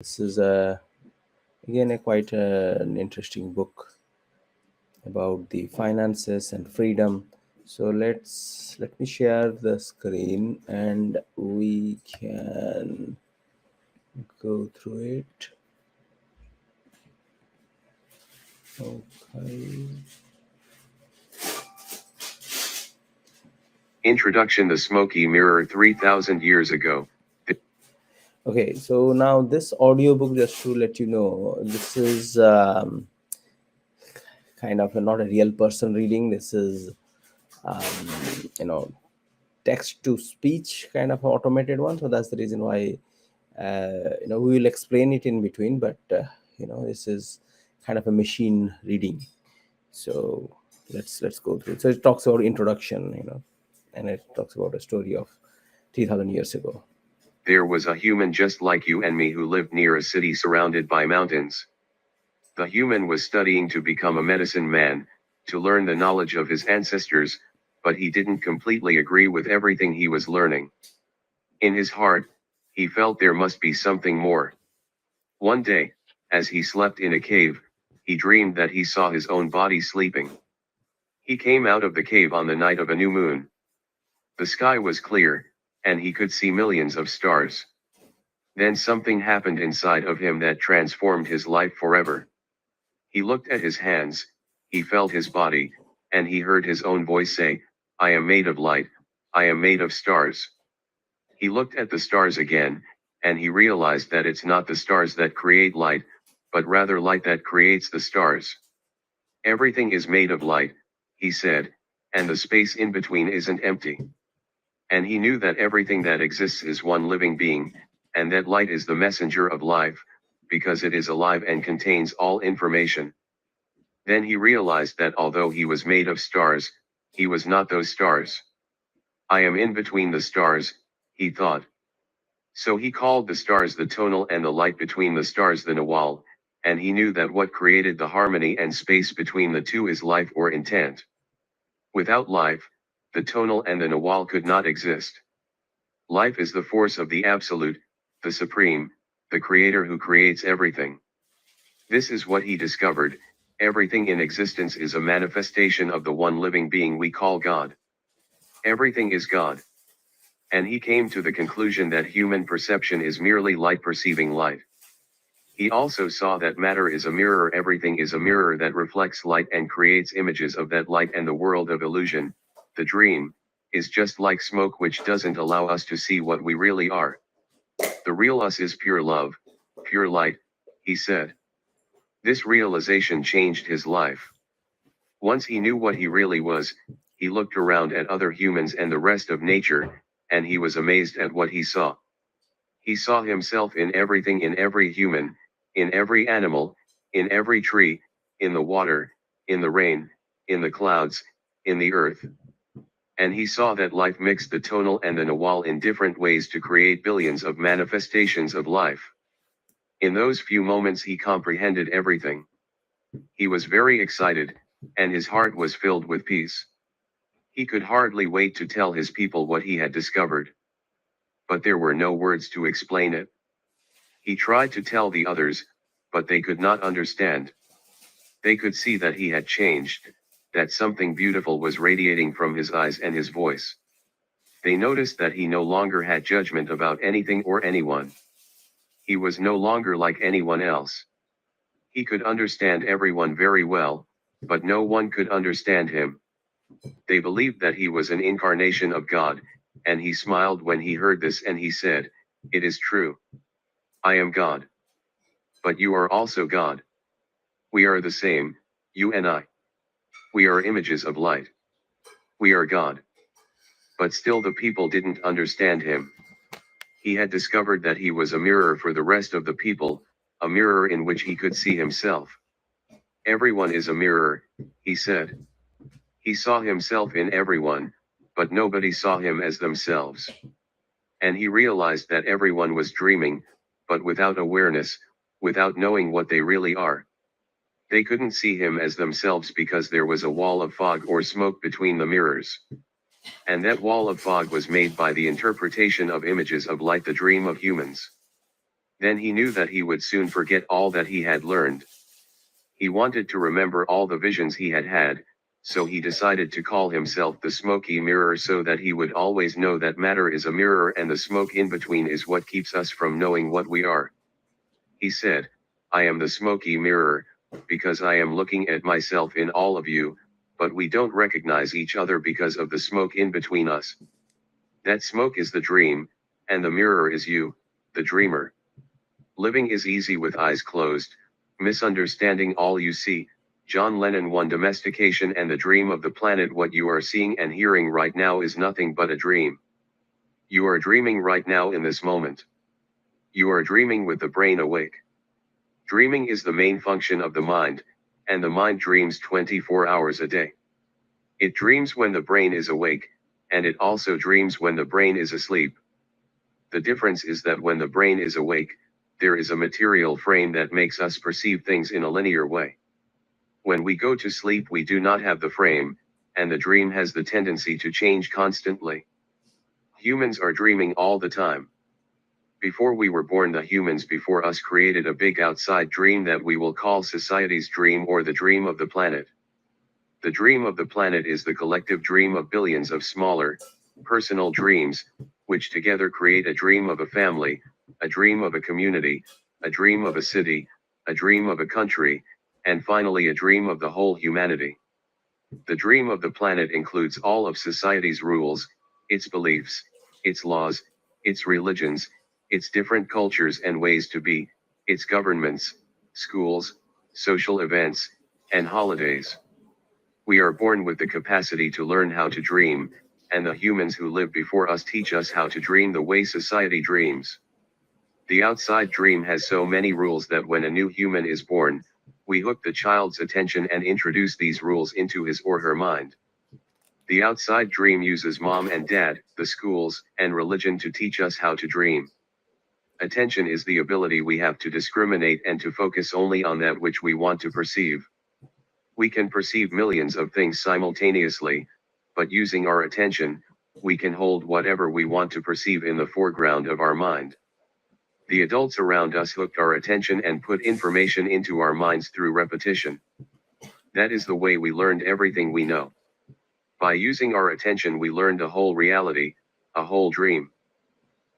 This is again a quite an interesting book about the finances and freedom. So let me share the screen and we can go through it. Okay. Introduction: The Smoky Mirror. 3,000 years ago, Okay, so now this audiobook, just to let you know, this is kind of not a real person reading. This is um, you know text to speech kind of automated one. So that's the reason why we will explain it in between. But this is kind of a machine reading. So let's go through it. So it talks about introduction, and it talks about a story of 3,000 years ago. there was a human just like you and me who lived near a city surrounded by mountains. The human was studying to become a medicine man, to learn the knowledge of his ancestors, but he didn't completely agree with everything he was learning. In his heart, he felt there must be something more. One day, as he slept in a cave, he dreamed that he saw his own body sleeping. He came out of the cave on the night of a new moon. The sky was clear, and he could see millions of stars. Then something happened inside of him that transformed his life forever. He looked at his hands, he felt his body, and he heard his own voice say, "I am made of light, I am made of stars." He looked at the stars again, and he realized that it's not the stars that create light, but rather light that creates the stars. Everything is made of light, he said, and the space in between isn't empty. And he knew that everything that exists is one living being, and that light is the messenger of life, because it is alive and contains all information. Then he realized that although he was made of stars, he was not those stars. "I am in between the stars," he thought. So he called the stars the tonal and the light between the stars the nawal, and he knew that what created the harmony and space between the two is life or intent. Without life, the tonal and the nawal could not exist. Life is the force of the Absolute, the Supreme, the Creator who creates everything. This is what he discovered: everything in existence is a manifestation of the one living being we call God. Everything is God. And he came to the conclusion that human perception is merely light perceiving light. He also saw that matter is a mirror, everything is a mirror that reflects light and creates images of that light, and the world of illusion, the dream, is just like smoke which doesn't allow us to see what we really are. The real us is pure love, pure light, he said. This realization changed his life. Once he knew what he really was, he looked around at other humans and the rest of nature, and he was amazed at what he saw. He saw himself in everything, in every human, in every animal, in every tree, in the water, in the rain, in the clouds, in the earth. And he saw that life mixed the tonal and the nawal in different ways to create billions of manifestations of life. In those few moments he comprehended everything. He was very excited, and his heart was filled with peace. He could hardly wait to tell his people what he had discovered. But there were no words to explain it. He tried to tell the others, but they could not understand. They could see that he had changed, that something beautiful was radiating from his eyes and his voice. They noticed that he no longer had judgment about anything or anyone. He was no longer like anyone else. He could understand everyone very well, but no one could understand him. They believed that he was an incarnation of God, and he smiled when he heard this, and he said, "It is true. I am God. But you are also God. We are the same, you and I. We are images of light. We are God." But still the people didn't understand him. He had discovered that he was a mirror for the rest of the people, a mirror in which he could see himself. "Everyone is a mirror," he said. He saw himself in everyone, but nobody saw him as themselves. And he realized that everyone was dreaming, but without awareness, without knowing what they really are. They couldn't see him as themselves because there was a wall of fog or smoke between the mirrors. And that wall of fog was made by the interpretation of images of light, the dream of humans. Then he knew that he would soon forget all that he had learned. He wanted to remember all the visions he had had, so he decided to call himself the smoky mirror so that he would always know that matter is a mirror and the smoke in between is what keeps us from knowing what we are. He said, I am the smoky mirror, because I am looking at myself in all of you, but we don't recognize each other because of the smoke in between us. That smoke is the dream, and the mirror is you, the dreamer. Living is easy with eyes closed, misunderstanding all you see. John Lennon. 1. Domestication and the dream of the planet. What you are seeing and hearing right now is nothing but a dream. You are dreaming right now in this moment. You are dreaming with the brain awake. Dreaming is the main function of the mind, and the mind dreams 24 hours a day. It dreams when the brain is awake, and it also dreams when the brain is asleep. The difference is that when the brain is awake, there is a material frame that makes us perceive things in a linear way. When we go to sleep, we do not have the frame, and the dream has the tendency to change constantly. Humans are dreaming all the time. Before we were born, the humans before us created a big outside dream that we will call society's dream or the dream of the planet. The dream of the planet is the collective dream of billions of smaller, personal dreams, which together create a dream of a family, a dream of a community, a dream of a city, a dream of a country, and finally a dream of the whole humanity. The dream of the planet includes all of society's rules, its beliefs, its laws, its religions, its different cultures and ways to be, its governments, schools, social events, and holidays. We are born with the capacity to learn how to dream, and the humans who live before us teach us how to dream the way society dreams. The outside dream has so many rules that when a new human is born, we hook the child's attention and introduce these rules into his or her mind. The outside dream uses mom and dad, the schools, and religion to teach us how to dream. Attention is the ability we have to discriminate and to focus only on that which we want to perceive. We can perceive millions of things simultaneously, but using our attention, we can hold whatever we want to perceive in the foreground of our mind. The adults around us hooked our attention and put information into our minds through repetition. That is the way we learned everything we know. By using our attention, we learned a whole reality, a whole dream.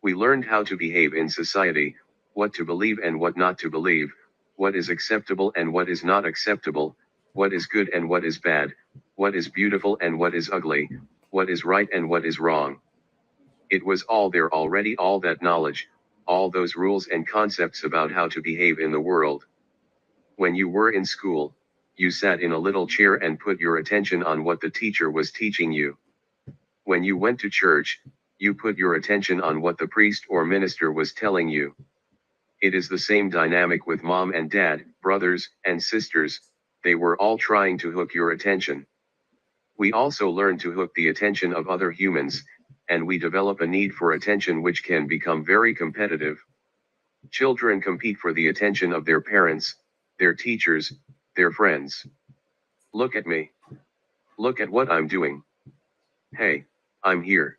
We learned how to behave in society, what to believe and what not to believe, what is acceptable and what is not acceptable, what is good and what is bad, what is beautiful and what is ugly, what is right and what is wrong. It was all there already, all that knowledge, all those rules and concepts about how to behave in the world. When you were in school, you sat in a little chair and put your attention on what the teacher was teaching you. When you went to church, you put your attention on what the priest or minister was telling you. It is the same dynamic with mom and dad, brothers and sisters. They were all trying to hook your attention. We also learn to hook the attention of other humans, and we develop a need for attention which can become very competitive. Children compete for the attention of their parents, their teachers, their friends. Look at me. Look at what I'm doing. Hey, I'm here.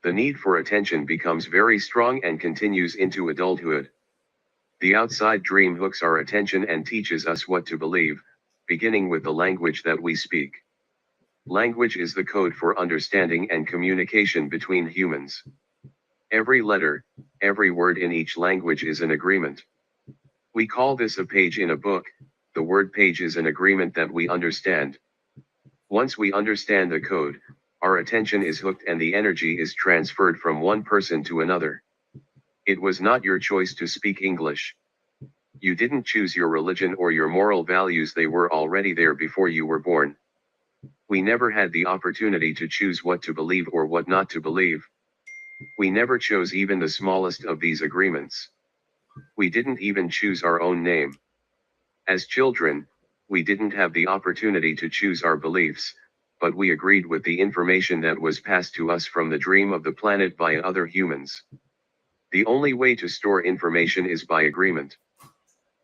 The need for attention becomes very strong and continues into adulthood. The outside dream hooks our attention and teaches us what to believe, beginning with the language that we speak. Language is the code for understanding and communication between humans. Every letter, every word in each language is an agreement. We call this a page in a book. The word page is an agreement that we understand. Once we understand the code, our attention is hooked and the energy is transferred from one person to another. It was not your choice to speak English. You didn't choose your religion or your moral values, they were already there before you were born. We never had the opportunity to choose what to believe or what not to believe. We never chose even the smallest of these agreements. We didn't even choose our own name. As children, we didn't have the opportunity to choose our beliefs, but we agreed with the information that was passed to us from the dream of the planet by other humans. The only way to store information is by agreement.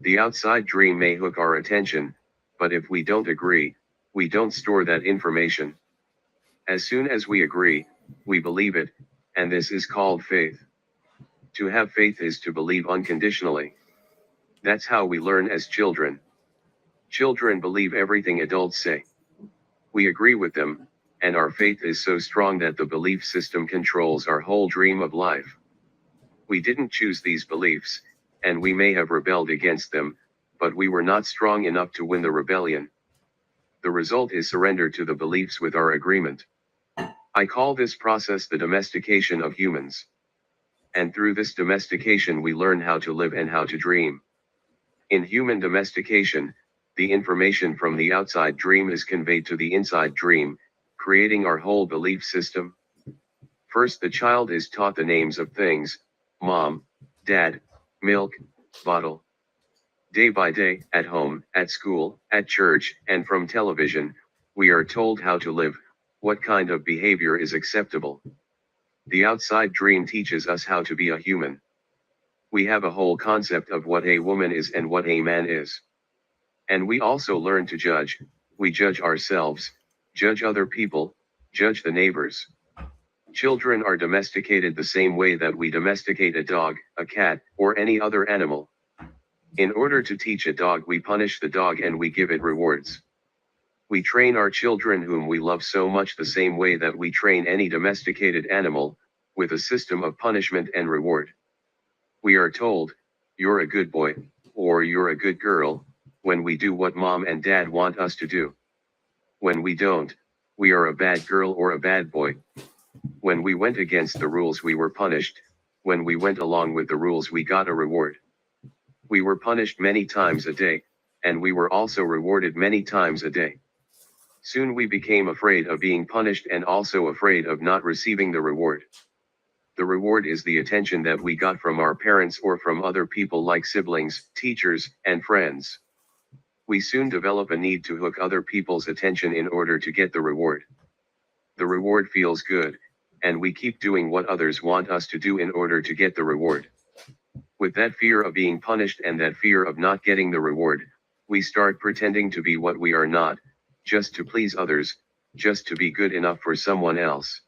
The outside dream may hook our attention, but if we don't agree, we don't store that information. As soon as we agree, we believe it, and this is called faith. To have faith is to believe unconditionally. That's how we learn as children. Children believe everything adults say. We agree with them, and our faith is so strong that the belief system controls our whole dream of life. We didn't choose these beliefs, and we may have rebelled against them, but we were not strong enough to win the rebellion. The result is surrender to the beliefs with our agreement. I call this process the domestication of humans. And through this domestication we learn how to live and how to dream. In human domestication, the information from the outside dream is conveyed to the inside dream, creating our whole belief system. First, the child is taught the names of things: mom, dad, milk, bottle. Day by day, at home, at school, at church, and from television, we are told how to live, what kind of behavior is acceptable. The outside dream teaches us how to be a human. We have a whole concept of what a woman is and what a man is. And we also learn to judge. We judge ourselves, judge other people, judge the neighbors. Children are domesticated the same way that we domesticate a dog, a cat, or any other animal. In order to teach a dog, we punish the dog and we give it rewards. We train our children whom we love so much the same way that we train any domesticated animal, with a system of punishment and reward. We are told, "You're a good boy," or "You're a good girl," when we do what mom and dad want us to do. When we don't, we are a bad girl or a bad boy. When we went against the rules, we were punished. When we went along with the rules, we got a reward. We were punished many times a day, and we were also rewarded many times a day. Soon we became afraid of being punished and also afraid of not receiving the reward. The reward is the attention that we got from our parents or from other people like siblings, teachers, and friends. We soon develop a need to hook other people's attention in order to get the reward. The reward feels good, and we keep doing what others want us to do in order to get the reward. With that fear of being punished and that fear of not getting the reward, we start pretending to be what we are not, just to please others, just to be good enough for someone else.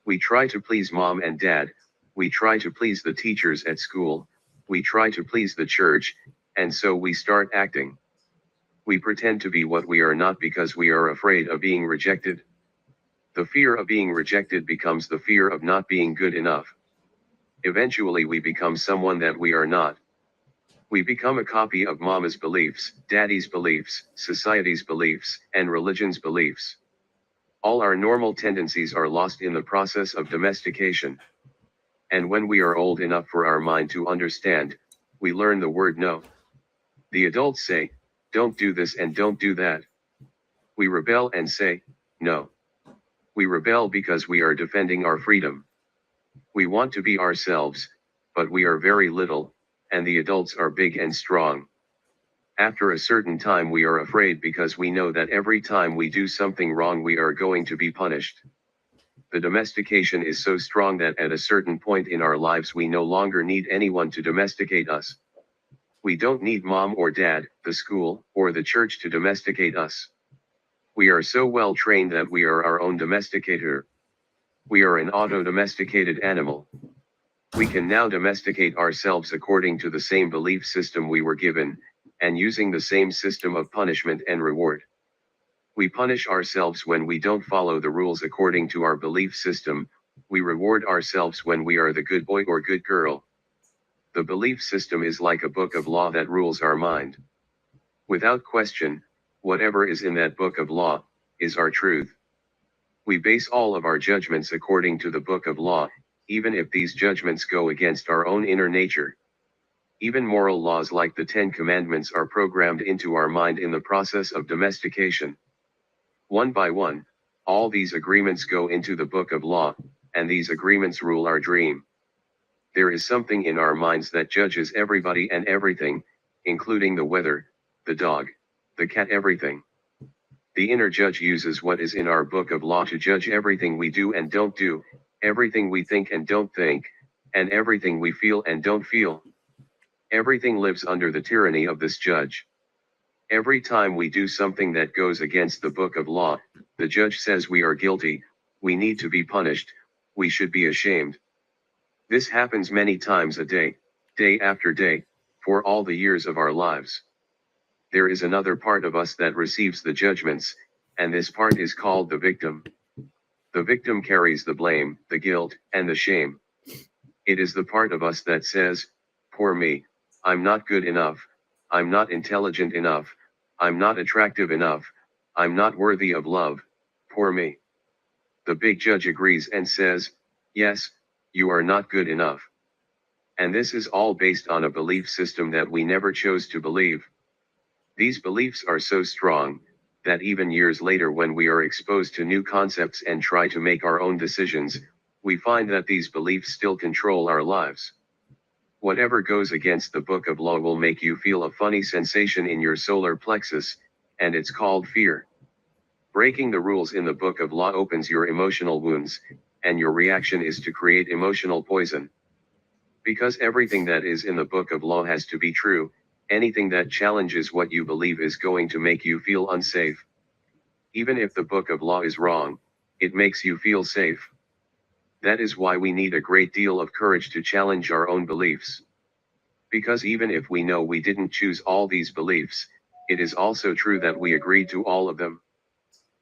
We try to please mom and dad, we try to please the teachers at school, we try to please the church, and so we start acting. We pretend to be what we are not because we are afraid of being rejected. The fear of being rejected becomes the fear of not being good enough. Eventually we become someone that we are not. We become a copy of mama's beliefs, daddy's beliefs, society's beliefs, and religion's beliefs. All our normal tendencies are lost in the process of domestication. And when we are old enough for our mind to understand, we learn the word no. The adults say, "Don't do this and don't do that." We rebel and say, "No." We rebel because we are defending our freedom. We want to be ourselves, but we are very little, and the adults are big and strong. After a certain time we are afraid because we know that every time we do something wrong we are going to be punished. The domestication is so strong that at a certain point in our lives we no longer need anyone to domesticate us. We don't need mom or dad, the school, or the church to domesticate us. We are so well trained that we are our own domesticator. We are an auto-domesticated animal. We can now domesticate ourselves according to the same belief system we were given, and using the same system of punishment and reward. We punish ourselves when we don't follow the rules according to our belief system, we reward ourselves when we are the good boy or good girl. The belief system is like a book of law that rules our mind. Without question, whatever is in that book of law, is our truth. We base all of our judgments according to the book of law, even if these judgments go against our own inner nature. Even moral laws like the 10 Commandments are programmed into our mind in the process of domestication. One by one, all these agreements go into the book of law, and these agreements rule our dream. There is something in our minds that judges everybody and everything, including the weather, the dog, the cat, everything. The inner judge uses what is in our book of law to judge everything we do and don't do, everything we think and don't think, and everything we feel and don't feel. Everything lives under the tyranny of this judge. Every time we do something that goes against the book of law, the judge says we are guilty, we need to be punished, we should be ashamed. This happens many times a day, day after day, for all the years of our lives. There is another part of us that receives the judgments, and this part is called the victim. The victim carries the blame, the guilt, and the shame. It is the part of us that says, poor me, I'm not good enough, I'm not intelligent enough, I'm not attractive enough, I'm not worthy of love, poor me. The big judge agrees and says, yes, you are not good enough. And this is all based on a belief system that we never chose to believe. These beliefs are so strong, that even years later when we are exposed to new concepts and try to make our own decisions, we find that these beliefs still control our lives. Whatever goes against the book of law will make you feel a funny sensation in your solar plexus, and it's called fear. Breaking the rules in the book of law opens your emotional wounds, and your reaction is to create emotional poison. Because everything that is in the book of law has to be true, anything that challenges what you believe is going to make you feel unsafe. Even if the book of law is wrong, it makes you feel safe. That is why we need a great deal of courage to challenge our own beliefs. Because even if we know we didn't choose all these beliefs, it is also true that we agreed to all of them.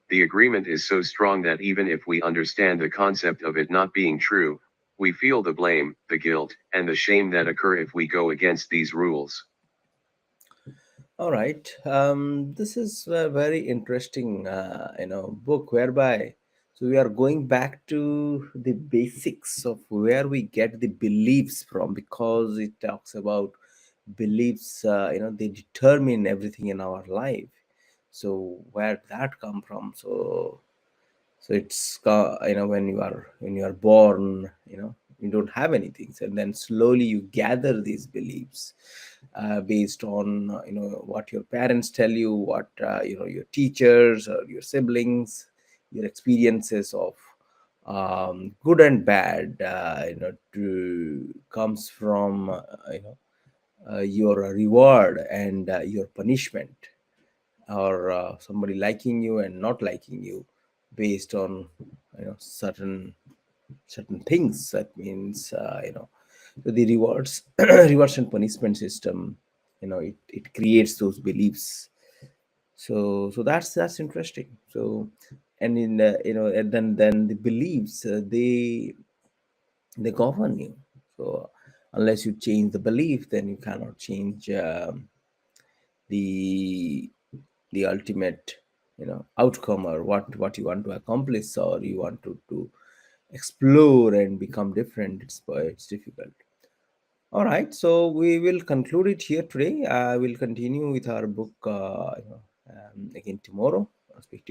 The agreement is so strong that even if we understand the concept of it not being true, we feel the blame, the guilt, and the shame that occur if we go against these rules. All right. This is a very interesting, book whereby so we are going back to the basics of where we get the beliefs from, because it talks about beliefs. They determine everything in our life. So where did that come from? So when you are born, you don't have anything, and then slowly you gather these beliefs based on what your parents tell you, what your teachers or your siblings, your experiences of good and bad, comes from your reward and your punishment, or somebody liking you and not liking you based on certain things. That means the rewards rewards and punishment system, it creates those beliefs. So that's interesting. So, and in and then the beliefs, they govern you. So unless you change the belief, then you cannot change the ultimate outcome, or what you want to accomplish, or you want to explore and become different. It's difficult. All right, so we will conclude it here today. I will continue with our book again tomorrow. I'll speak to you